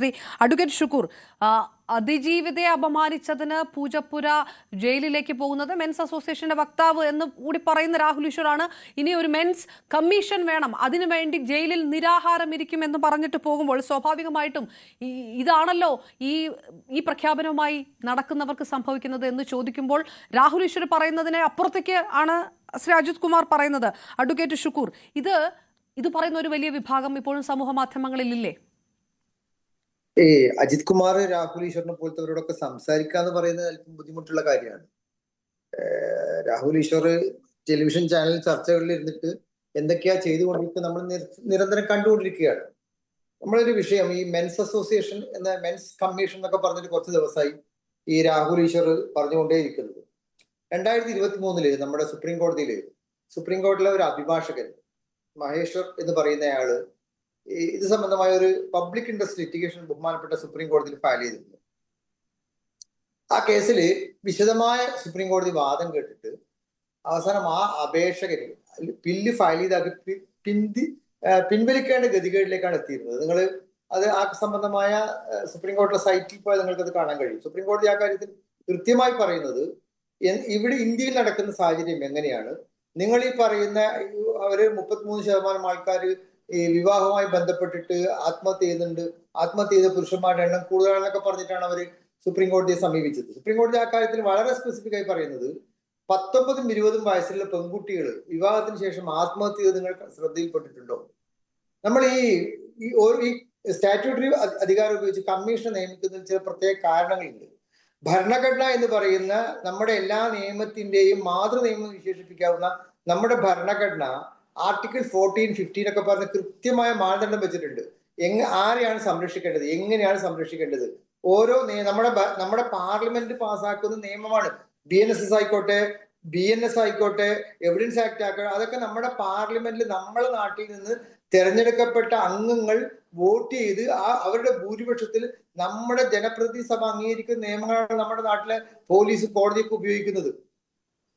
Shri advocate Shukkur, അതിജീവിതയെ അപമാനിച്ചതിന് Poojappura ജയിലിലേക്ക് പോകുന്നത് men's അസോസിയേഷന്റെ വക്താവ് എന്ന് കൂടി പറയുന്ന രാഹുൽ ഈശ്വറാണ്. ഇനി ഒരു മെൻസ് കമ്മീഷൻ വേണം, അതിനുവേണ്ടി ജയിലിൽ നിരാഹാരം ഇരിക്കും എന്ന് പറഞ്ഞിട്ട് പോകുമ്പോൾ സ്വാഭാവികമായിട്ടും ഇതാണല്ലോ ഈ പ്രഖ്യാപനവുമായി നടക്കുന്നവർക്ക് സംഭവിക്കുന്നത് എന്ന് ചോദിക്കുമ്പോൾ രാഹുൽ ഈശ്വർ പറയുന്നതിനെ അപ്പുറത്തേക്ക് ആണ് ശ്രീ അജിത് കുമാർ പറയുന്നത്. അഡ്വക്കേറ്റ് ഷുക്കൂർ, ഇത് പറയുന്ന ഒരു വലിയ വിഭാഗം ഇപ്പോഴും സമൂഹ മാധ്യമങ്ങളിൽ ഇല്ലേ? അജിത് കുമാർ രാഹുൽ ഈശ്വറിനെ പോലത്തവരോടൊക്കെ സംസാരിക്കാന്ന് പറയുന്നത് അല്പം ബുദ്ധിമുട്ടുള്ള കാര്യമാണ്. രാഹുൽ ഈശ്വർ ടെലിവിഷൻ ചാനൽ ചർച്ചകളിൽ ഇരുന്നിട്ട് എന്തൊക്കെയാ ചെയ്തുകൊണ്ടിരിക്കുക നമ്മൾ നിരന്തരം കണ്ടുകൊണ്ടിരിക്കുകയാണ്. നമ്മളൊരു വിഷയം, ഈ മെൻസ് അസോസിയേഷൻ എന്ന മെൻസ് കമ്മീഷൻ എന്നൊക്കെ പറഞ്ഞിട്ട് കുറച്ച് ദിവസമായി ഈ രാഹുൽ ഈശ്വർ പറഞ്ഞുകൊണ്ടേയിരിക്കുന്നത്. 2023 നമ്മുടെ സുപ്രീം കോടതിയിലെ ഒരു അഭിഭാഷകൻ മഹേശ്വർ എന്ന് പറയുന്നയാള് ഇത് സംബന്ധമായ ഒരു പബ്ലിക് ഇൻട്രസ്റ്റ് ലിറ്റിഗേഷൻ ബഹുമാനപ്പെട്ട സുപ്രീം കോടതിയിൽ ഫയൽ ചെയ്തിട്ടുണ്ട്. ആ കേസിൽ വിശദമായ സുപ്രീം കോടതി വാദം കേട്ടിട്ട് അവസാനം ആ അപേക്ഷകന് ബില്ല് ഫയൽ ചെയ്താക്കി പിൻവലിക്കേണ്ട ഗതികേടിലേക്കാണ് എത്തിയിരുന്നത്. നിങ്ങൾ അത് ആ സംബന്ധമായ സുപ്രീം കോടതിയുടെ സൈറ്റിൽ പോയാൽ നിങ്ങൾക്ക് അത് കാണാൻ കഴിയും. സുപ്രീം കോടതി ആ കാര്യത്തിൽ കൃത്യമായി പറയുന്നത്, ഇവിടെ ഇന്ത്യയിൽ നടക്കുന്ന സാഹചര്യം എങ്ങനെയാണ്, നിങ്ങൾ ഈ പറയുന്ന അവര് 33% ആൾക്കാർ ഈ വിവാഹവുമായി ബന്ധപ്പെട്ടിട്ട് ആത്മഹത്യ ചെയ്യുന്നുണ്ട്, ആത്മഹത്യ ചെയ്ത പുരുഷന്മാരുടെ എണ്ണം കൂടുതലാണെന്നൊക്കെ പറഞ്ഞിട്ടാണ് അവർ സുപ്രീം കോടതിയെ സമീപിച്ചത്. സുപ്രീം കോടതി ആ കാര്യത്തിൽ വളരെ സ്പെസിഫിക് ആയി പറയുന്നത്, 19ഉം 20ഉം വയസ്സിലുള്ള പെൺകുട്ടികൾ വിവാഹത്തിന് ശേഷം ആത്മഹത്യ ചെയ്ത് നിങ്ങൾ ശ്രദ്ധയിൽപ്പെട്ടിട്ടുണ്ടോ? നമ്മൾ ഈ സ്റ്റാറ്റ്യൂട്ടറി അധികാരം ഉപയോഗിച്ച് കമ്മീഷൻ നിയമിക്കുന്നതിന് ചില പ്രത്യേക കാരണങ്ങളുണ്ട്. ഭരണഘടന എന്ന് പറയുന്ന നമ്മുടെ എല്ലാ നിയമത്തിന്റെയും മാതൃനിയമം വിശേഷിപ്പിക്കാവുന്ന നമ്മുടെ ഭരണഘടന ആർട്ടിക്കിൾ 14, 15 ഒക്കെ പറഞ്ഞ് കൃത്യമായ മാനദണ്ഡം വെച്ചിട്ടുണ്ട്. ആരെയാണ് സംരക്ഷിക്കേണ്ടത്, എങ്ങനെയാണ് സംരക്ഷിക്കേണ്ടത്. ഓരോ നമ്മുടെ പാർലമെന്റ് പാസ്സാക്കുന്ന നിയമമാണ്. BNSS ആയിക്കോട്ടെ, BNS ആയിക്കോട്ടെ, എവിഡൻസ് ആക്ട് ആയിക്കോട്ടെ, അതൊക്കെ നമ്മുടെ പാർലമെന്റിൽ നമ്മുടെ നാട്ടിൽ നിന്ന് തിരഞ്ഞെടുക്കപ്പെട്ട അംഗങ്ങൾ വോട്ട് ചെയ്ത് അവരുടെ ഭൂരിപക്ഷത്തിൽ നമ്മുടെ ജനപ്രതിനിധി സഭ അംഗീകരിക്കുന്ന നിയമങ്ങളാണ് നമ്മുടെ നാട്ടിലെ പോലീസ് കോടതിയൊക്കെ ഉപയോഗിക്കുന്നത്.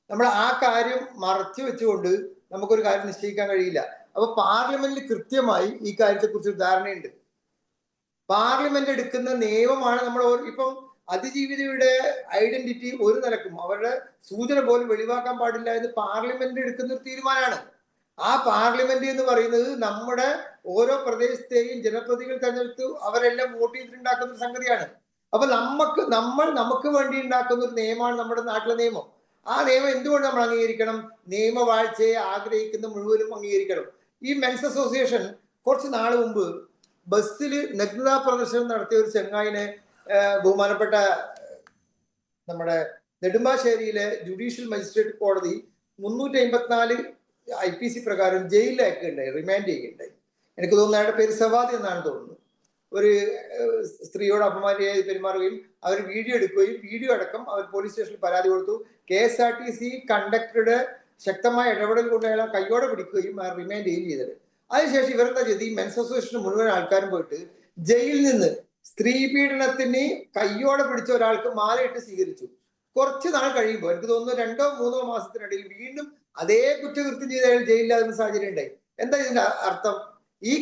നമ്മൾ ആ കാര്യം മറച്ചു വെച്ചുകൊണ്ട് നമുക്കൊരു കാര്യം നിശ്ചയിക്കാൻ കഴിയില്ല. അപ്പൊ പാർലമെന്റിൽ കൃത്യമായി ഈ കാര്യത്തെ കുറിച്ച് ധാരണയുണ്ട്. പാർലമെന്റ് എടുക്കുന്ന നിയമമാണ് നമ്മൾ ഇപ്പം അതിജീവിതയുടെ ഐഡന്റിറ്റി ഒരു നിലക്കും അവരുടെ സൂചന പോലും വെളിവാക്കാൻ പാടില്ല എന്ന് പാർലമെന്റ് എടുക്കുന്ന ഒരു തീരുമാനമാണ്. ആ പാർലമെന്റ് എന്ന് പറയുന്നത് നമ്മുടെ ഓരോ പ്രദേശത്തെയും ജനപ്രതിനിധികൾ തെരഞ്ഞെടുത്ത് അവരെല്ലാം വോട്ട് ചെയ്തിട്ടുണ്ടാക്കുന്ന ഒരു സംഗതിയാണ്. അപ്പൊ നമുക്ക് വേണ്ടി ഉണ്ടാക്കുന്ന ഒരു നിയമമാണ് നമ്മുടെ നാട്ടിലെ നിയമം. ആ നിയമം എന്തുകൊണ്ട് നമ്മൾ അംഗീകരിക്കണം? നിയമവാഴ്ചയെ ആഗ്രഹിക്കുന്ന മുഴുവനും അംഗീകരിക്കണം. ഈ മെൻസ് അസോസിയേഷൻ കുറച്ച് നാൾ മുമ്പ് ബസ്സിൽ നഗ്നതാ പ്രദർശനം നടത്തിയ ഒരു ചെങ്ങായിനെ ബഹുമാനപ്പെട്ട നമ്മുടെ നെടുമ്പാശ്ശേരിയിലെ ജുഡീഷ്യൽ മജിസ്ട്രേറ്റ് കോടതി 354 IPC പ്രകാരം ജയിലിലാക്കുകയുണ്ടായി, റിമാൻഡ് ചെയ്യുകയുണ്ടായി. എനിക്ക് തോന്നുന്നു അയാളുടെ പേര് സവാദി എന്നാണ് തോന്നുന്നത്. ഒരു സ്ത്രീയോട് അപമാനിയായി പെരുമാറുകയും അവർ വീഡിയോ എടുക്കുകയും വീഡിയോ അടക്കം അവർ പോലീസ് സ്റ്റേഷനിൽ പരാതി കൊടുത്തു. KSRTC കണ്ടക്ടറുടെ ശക്തമായ ഇടപെടൽ കൊണ്ട് അയാളെ കയ്യോടെ പിടിക്കുകയും റിമാൻഡ് ചെയ്യുകയും ചെയ്തത്. അതിനുശേഷം ഇവരെന്താ ചെയ്ത്, ഈ മെൻസ് അസോസിയേഷൻ മുഴുവൻ ആൾക്കാരും പോയിട്ട് ജയിലിൽ നിന്ന് സ്ത്രീ പീഡനത്തിന് കയ്യോടെ പിടിച്ച ഒരാൾക്ക് മാലയിട്ട് സ്വീകരിച്ചു. കുറച്ച് നാൾ കഴിയുമ്പോൾ എനിക്ക് തോന്നുന്നു 2-3 മാസത്തിനിടയിൽ വീണ്ടും അതേ കുറ്റകൃത്യം ചെയ്ത അയാൾ ജയിലിലാകുന്ന സാഹചര്യം ഉണ്ടായി. എന്താ ഇതിന്റെ അർത്ഥം? ഈ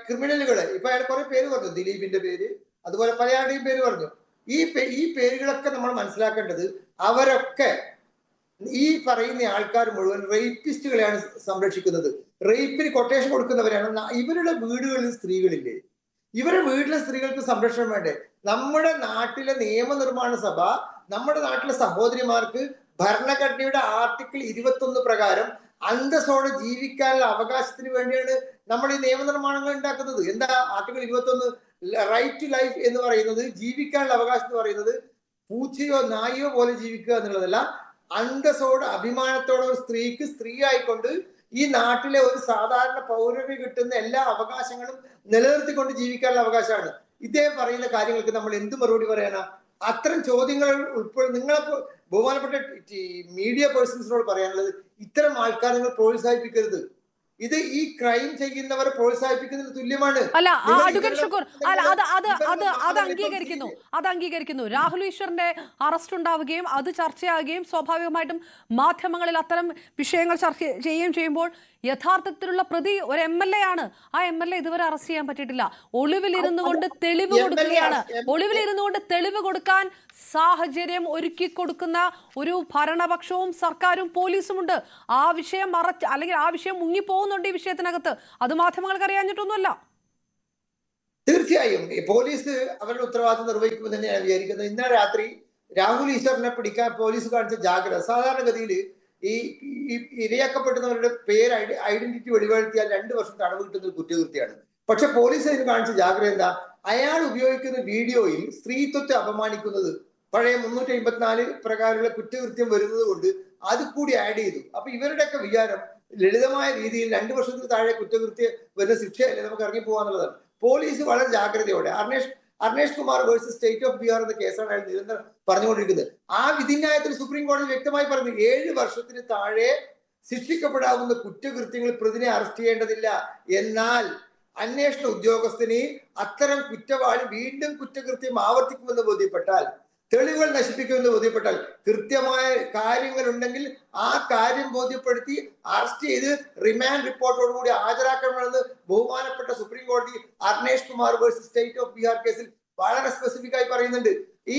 ക്രിമിനലുകള് ഇപ്പൊ അയാൾ കുറെ പേര് പറഞ്ഞു, ദിലീപിന്റെ പേര്, അതുപോലെ പലയാളുടെയും പേര് പറഞ്ഞു. ഈ പേരുകളൊക്കെ നമ്മൾ മനസ്സിലാക്കേണ്ടത്, അവരൊക്കെ ഈ പറയുന്ന ആൾക്കാർ മുഴുവൻ റേപ്പിസ്റ്റുകളെയാണ് സംരക്ഷിക്കുന്നത്, റേപ്പിന് കൊട്ടേഷൻ കൊടുക്കുന്നവരാണ്. ഇവരുടെ വീടുകളിൽ സ്ത്രീകളില്ലേ? ഇവരുടെ വീട്ടിലെ സ്ത്രീകൾക്ക് സംരക്ഷണം വേണ്ടേ? നമ്മുടെ നാട്ടിലെ നിയമനിർമ്മാണ സഭ നമ്മുടെ നാട്ടിലെ സഹോദരിമാർക്ക് ഭരണഘടനയുടെ ആർട്ടിക്കിൾ 21 പ്രകാരം അന്തസ്സോടെ ജീവിക്കാനുള്ള അവകാശത്തിന് വേണ്ടിയാണ് നമ്മൾ ഈ നിയമനിർമ്മാണങ്ങൾ ഉണ്ടാക്കുന്നത്. എന്താ ആർട്ടിക്കിൾ 21? റൈറ്റ് ടു ലൈഫ് എന്ന് പറയുന്നത്, ജീവിക്കാനുള്ള അവകാശം എന്ന് പറയുന്നത് പൂച്ചയോ നായയോ പോലെ ജീവിക്കുക എന്നുള്ളതല്ല, അന്തസ്സോട് അഭിമാനത്തോടെ ഒരു സ്ത്രീക്ക് സ്ത്രീ ആയിക്കൊണ്ട് ഈ നാട്ടിലെ ഒരു സാധാരണ പൗരന് കിട്ടുന്ന എല്ലാ അവകാശങ്ങളും നിലനിർത്തിക്കൊണ്ട് ജീവിക്കാനുള്ള അവകാശമാണ്. ഇദ്ദേഹം പറയുന്ന കാര്യങ്ങൾക്ക് നമ്മൾ എന്ത് മറുപടി പറയാനാ? അത്തരം ചോദ്യങ്ങൾ നിങ്ങളെ ബഹുമാനപ്പെട്ട മീഡിയ പേഴ്സൺസിനോട് പറയാനുള്ളത്, ഇത്തരം ആൾക്കാർ നിങ്ങൾ പ്രോത്സാഹിപ്പിക്കരുത്. ഇത് ഈ ക്രൈം ചെയ്യുന്നവരെ പ്രോത്സാഹിപ്പിക്കുന്നതിന് തുല്യമാണ്. അല്ല നിങ്ങൾ അഡ്വക്കേറ്റ് ഷുക്കൂർ, അല്ല അത് അംഗീകരിക്കുന്നു. അംഗീകരിക്കുന്നു. രാഹുൽ ഈശ്വറിന്റെ അറസ്റ്റ് ഉണ്ടാവുകയും അത് ചർച്ചയാകുകയും സ്വാഭാവികമായിട്ടും മാധ്യമങ്ങളിൽ അത്തരം വിഷയങ്ങൾ ചർച്ച ചെയ്യുകയും ചെയ്യുമ്പോൾ യഥാർത്ഥത്തിലുള്ള പ്രതി ഒരു MLA ആണ്. ആ MLA ഇതുവരെ അറസ്റ്റ് ചെയ്യാൻ പറ്റിയിട്ടില്ല. ഒളിവിലിരുന്നു കൊണ്ട് തെളിവ് കൊടുക്കുകയാണ്. ഒളിവിലിരുന്നു കൊണ്ട് തെളിവ് കൊടുക്കാൻ സാഹചര്യം ഒരുക്കി കൊടുക്കുന്ന ഒരു ഭരണപക്ഷവും സർക്കാരും പോലീസുമുണ്ട്. ആ വിഷയം അല്ലെങ്കിൽ ആ വിഷയം മുങ്ങിപ്പോകുന്നുണ്ട് ഈ വിഷയത്തിനകത്ത്. അത് മാധ്യമങ്ങൾക്ക് അറിയാഞ്ഞിട്ടൊന്നുമല്ല. തീർച്ചയായും പോലീസ് അവരുടെ ഉത്തരവാദിത്വം നിർവഹിക്കുമെന്ന് തന്നെയാണ് വിചാരിക്കുന്നത്. ഇന്നലെ രാത്രി രാഹുൽ ഈശ്വറിനെ പിടിക്കാൻ പോലീസ് കാണിച്ച ജാഗ്രത, സാധാരണഗതിയിൽ ഈ ഇരയാക്കപ്പെടുന്നവരുടെ പേര് ഐഡന്റിറ്റി വെളിപ്പെടുത്തിയാൽ 2 വർഷം തടവ് കിട്ടുന്ന ഒരു കുറ്റകൃത്യമാണ്. പക്ഷെ പോലീസ് അതിന് കാണിച്ച ജാഗ്രത എന്താ? അയാൾ ഉപയോഗിക്കുന്ന വീഡിയോയിൽ സ്ത്രീത്വത്തെ അപമാനിക്കുന്നത് പഴയ 354 പ്രകാരമുള്ള കുറ്റകൃത്യം വരുന്നത് കൊണ്ട് അത് കൂടി ആഡ് ചെയ്തു. അപ്പൊ ഇവരുടെയൊക്കെ വിചാരം ലളിതമായ രീതിയിൽ 2 വർഷത്തിന് താഴെ കുറ്റകൃത്യം വരുന്ന ശിക്ഷയല്ലേ നമുക്ക് ഇറങ്ങി പോകാന്നുള്ളതാണ്. പോലീസ് വളരെ ജാഗ്രതയോടെ Arnesh Kumar versus state of Bihar എന്ന കേസാണ് അയാൾ നിരന്തരം പറഞ്ഞുകൊണ്ടിരിക്കുന്നത്. ആ വിധിന്യായത്തിൽ സുപ്രീം കോടതി വ്യക്തമായി പറഞ്ഞു 7 വർഷത്തിന് താഴെ ശിക്ഷിക്കപ്പെടാവുന്ന കുറ്റകൃത്യങ്ങൾ പ്രതിനെ അറസ്റ്റ് ചെയ്യേണ്ടതില്ല. എന്നാൽ അന്വേഷണ ഉദ്യോഗസ്ഥന് അത്തരം കുറ്റവാളി വീണ്ടും കുറ്റകൃത്യം ആവർത്തിക്കുമെന്ന് ബോധ്യപ്പെട്ടാൽ, തെളിവുകൾ നശിപ്പിക്കുമെന്ന് ബോധ്യപ്പെട്ടാൽ, കൃത്യമായ കാര്യങ്ങൾ ഉണ്ടെങ്കിൽ ആ കാര്യം ബോധ്യപ്പെടുത്തി അറസ്റ്റ് ചെയ്ത് റിമാൻഡ് റിപ്പോർട്ടോടുകൂടി ഹാജരാക്കണമെന്ന് ബഹുമാനപ്പെട്ട സുപ്രീം കോടതി Arnesh Kumar versus state of Bihar കേസിൽ വളരെ സ്പെസിഫിക് ആയി പറയുന്നുണ്ട്. ഈ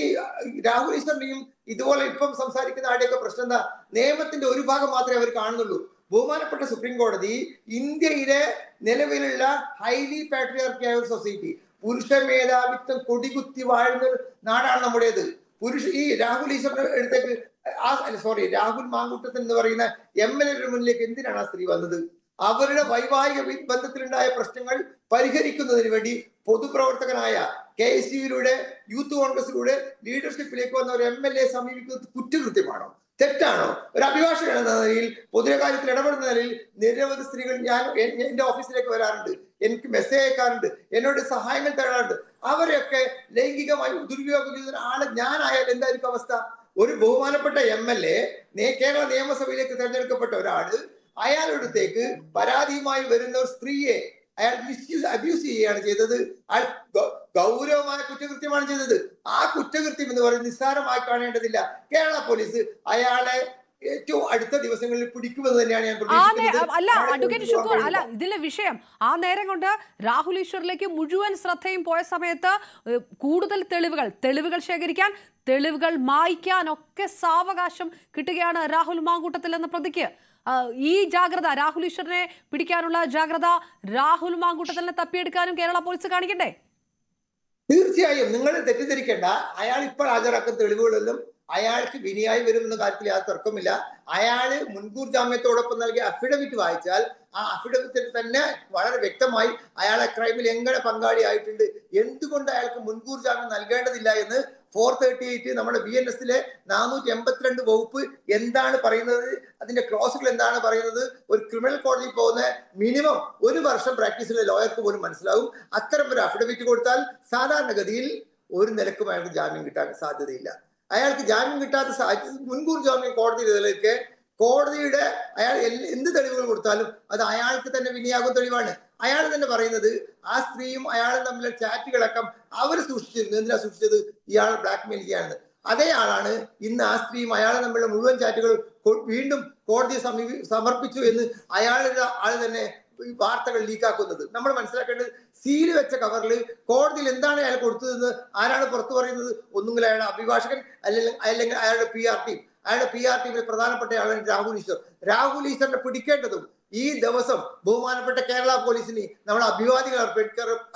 രാഹുൽ ഈശ്വറിന്റെയും ഇതുപോലെ ഇപ്പം സംസാരിക്കുന്ന ആരുടെയൊക്കെ പ്രശ്നം എന്താ? നിയമത്തിന്റെ ഒരു ഭാഗം മാത്രമേ അവർ കാണുന്നുള്ളൂ. ബഹുമാനപ്പെട്ട സുപ്രീം കോടതി ഇന്ത്യയിലെ നിലവിലുള്ള ഹൈലി പാട്രിയാർക്കിയായ ഒരു സൊസൈറ്റി, പുരുഷ മേധാവിത്വം കൊടികുത്തി വാഴുന്ന നാടാണ് നമ്മുടേത്. ഈ രാഹുൽ ഈശ്വറിന്റെ അടുത്തേക്ക് രാഹുൽ മാങ്കൂട്ടത്തിൽ എന്ന് പറയുന്ന MLA മുന്നിലേക്ക് എന്തിനാണ് ആ സ്ത്രീ വന്നത്? അവരുടെ വൈവാഹിക ബന്ധത്തിലുണ്ടായ പ്രശ്നങ്ങൾ പരിഹരിക്കുന്നതിന് വേണ്ടി പൊതുപ്രവർത്തകനായ KSUവിലൂടെ യൂത്ത് കോൺഗ്രസിലൂടെ ലീഡർഷിപ്പിലേക്ക് വന്ന ഒരു MLA സമീപിക്കുന്നത് കുറ്റകൃത്യമാണോ, തെറ്റാണോ? ഒരു അഭിഭാഷകൻ എന്ന നിലയിൽ, പൊതുകാര്യത്തിൽ ഇടപെടുന്ന നിലയിൽ നിരവധി സ്ത്രീകൾ എന്റെ ഓഫീസിലേക്ക് വരാറുണ്ട്, എനിക്ക് മെസ്സേജ് അയക്കാറുണ്ട്, എന്നോട് സഹായങ്ങൾ തേടാറുണ്ട്. അവരെയൊക്കെ ലൈംഗികമായി ദുരുപയോഗം ചെയ്യുന്ന ആള് ഞാനായാൽ എന്തായിരിക്കും അവസ്ഥ? ഒരു ബഹുമാനപ്പെട്ട MLA കേരള നിയമസഭയിലേക്ക് തെരഞ്ഞെടുക്കപ്പെട്ട ഒരാള്, അയാളുടെത്തേക്ക് പരാതിയുമായി വരുന്ന ഒരു സ്ത്രീയെ അയാൾ അബ്യൂസ് ചെയ്യുകയാണ് ചെയ്തത്. അയാൾ ഗൗരവമായ കുറ്റകൃത്യമാണ് ചെയ്തത്. ആ കുറ്റകൃത്യം എന്ന് പറയുന്നത് നിസ്സാരമായി കാണേണ്ടതില്ല. കേരള പോലീസ് അയാളെ ഏറ്റവും അടുത്ത ദിവസങ്ങളിൽ പിടിക്കുമെന്ന് തന്നെയാണ് ഞാൻ പ്രതീക്ഷിക്കുന്നത്. അല്ല അഡ്വക്കേറ്റ് ഷുക്കൂർ, അല്ല ഇതിലെ വിഷയം ആ നേരം കൊണ്ട് രാഹുൽ ഈശ്വറിലേക്ക് മുഴുവൻ ശ്രദ്ധയും പോയ സമയത്ത് കൂടുതൽ തെളിവുകൾ ശേഖരിക്കാൻ, തെളിവുകൾ മായ്ക്കാൻ ഒക്കെ സാവകാശം കിട്ടുകയാണ് രാഹുൽ മാങ്കൂട്ടത്തിൽ എന്ന പ്രതിക്ക്. ഈ ജാഗ്രത, രാഹുൽ ഈശ്വറിനെ പിടിക്കാനുള്ള ജാഗ്രത രാഹുൽ മാങ്കൂട്ടത്തിനെ തപ്പിയെടുക്കാനും കേരള പോലീസ് കാണിക്കണ്ടേ? തീർച്ചയായും. നിങ്ങൾ തെറ്റിദ്ധരിക്കേണ്ട. അയാൾ ഇപ്പോൾ ഹാജരാക്കുന്ന തെളിവുകളെല്ലാം അയാൾക്ക് വിനിയായി വരുമെന്ന കാര്യത്തിൽ യാതൊരു തർക്കമില്ല. അയാള് മുൻകൂർ ജാമ്യത്തോടൊപ്പം നൽകിയ അഫിഡവിറ്റ് വായിച്ചാൽ ആ അഫിഡവിറ്റിൽ തന്നെ വളരെ വ്യക്തമായി അയാളെ ക്രൈമിൽ എങ്ങനെ പങ്കാളിയായിട്ടുണ്ട്, എന്തുകൊണ്ട് അയാൾക്ക് മുൻകൂർ ജാമ്യം നൽകേണ്ടതില്ല എന്ന് 438 നമ്മുടെ BNS-ലെ 482 വകുപ്പ് എന്താണ് പറയുന്നത്, അതിന്റെ ക്ലോസുകൾ എന്താണ് പറയുന്നത്, ഒരു ക്രിമിനൽ കോടതിയിൽ പോകുന്ന മിനിമം 1 വർഷം പ്രാക്ടീസിലെ ലോയർക്ക് പോലും മനസ്സിലാവും. അത്തരം ഒരു അഫിഡവിറ്റ് കൊടുത്താൽ സാധാരണഗതിയിൽ ഒരു നിലക്കും അയാൾക്ക് ജാമ്യം കിട്ടാൻ സാധ്യതയില്ല. അയാൾക്ക് ജാമ്യം കിട്ടാത്ത മുൻകൂർ ജാമ്യം കോടതിയിലേക്ക് കോടതിയുടെ അയാൾ എന്ത് തെളിവുകൾ കൊടുത്താലും അത് അയാൾക്ക് തന്നെ വിനിയാകും തെളിവാണ്. അയാൾ തന്നെ പറയുന്നത് ആ സ്ത്രീയും അയാളും തമ്മിലുള്ള ചാറ്റുകളടക്കം അവർ സൂക്ഷിച്ചിരുന്നു. എന്തിനാ സൂക്ഷിച്ചത്? ഇയാൾ ബ്ലാക്ക്മെയിൽ ചെയ്യാണെന്ന്. അതേ ആളാണ് ഇന്ന് ആ സ്ത്രീയും അയാളും തമ്മിലുള്ള മുഴുവൻ ചാറ്റുകൾ വീണ്ടും കോടതിയെ സമർപ്പിച്ചു എന്ന് അയാളുടെ ആൾ തന്നെ വാർത്തകൾ ലീക്കാക്കുന്നത്. നമ്മൾ മനസ്സിലാക്കേണ്ടത് സീല് വെച്ച കവറിൽ കോടതിയിൽ എന്താണ് അയാൾ കൊടുത്തതെന്ന് ആരാണ് പുറത്തു പറയുന്നത്? ഒന്നുകിൽ അയാളുടെ അഭിഭാഷകൻ, അല്ലെങ്കിൽ അയാളുടെ PR ടീം. അയാളുടെ PR ടീമിൽ പ്രധാനപ്പെട്ട ആളാണ് രാഹുൽ ഈശ്വർ. രാഹുൽ ഈശ്വറിനെ പിടിക്കേണ്ടതും ഈ ദിവസം ബഹുമാനപ്പെട്ട കേരള പോലീസിന് നമ്മൾ അഭിവാദികൾ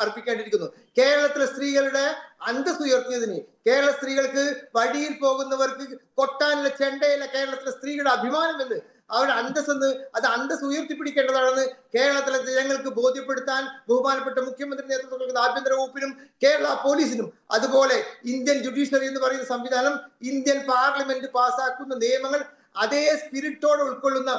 അർപ്പിക്കേണ്ടിയിരിക്കുന്നു. കേരളത്തിലെ സ്ത്രീകളുടെ അന്തസ് ഉയർത്തിയതിന്, കേരള സ്ത്രീകൾക്ക് വഴിയിൽ പോകുന്നവർക്ക് കൊട്ടാനിലെ ചെണ്ടയിലെ കേരളത്തിലെ സ്ത്രീകളുടെ അഭിമാനം എന്ന്, അവരുടെ അന്തസ്സെന്ന്, അത് അന്തസ് ഉയർത്തിപ്പിടിക്കേണ്ടതാണെന്ന് കേരളത്തിലെ ജനങ്ങൾക്ക് ബോധ്യപ്പെടുത്താൻ ബഹുമാനപ്പെട്ട മുഖ്യമന്ത്രി നേതൃത്വം നൽകുന്ന ആഭ്യന്തര വകുപ്പിനും കേരള പോലീസിനും, അതുപോലെ ഇന്ത്യൻ ജുഡീഷ്യറി എന്ന് പറയുന്ന സംവിധാനം, ഇന്ത്യൻ പാർലമെന്റ് പാസ്സാക്കുന്ന നിയമങ്ങൾ അതേ സ്പിരിറ്റോടെ ഉൾക്കൊള്ളുന്ന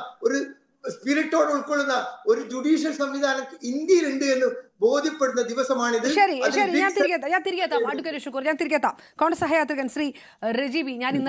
ഒരു ജുഡീഷ്യൽ സംവിധാനം ഇന്ത്യയിലുണ്ട് എന്ന് ബോധ്യപ്പെടുന്ന ദിവസമാണിത്. ശരി, ഞാൻ തിരികെ എത്താം. അഡ്വക്കേറ്റ് ഷുക്കൂർ, ഞാൻ തിരികെ എത്താം. കോൺഗ്രസ് സഹയാത്രികൻ ശ്രീ റജീബി, ഞാൻ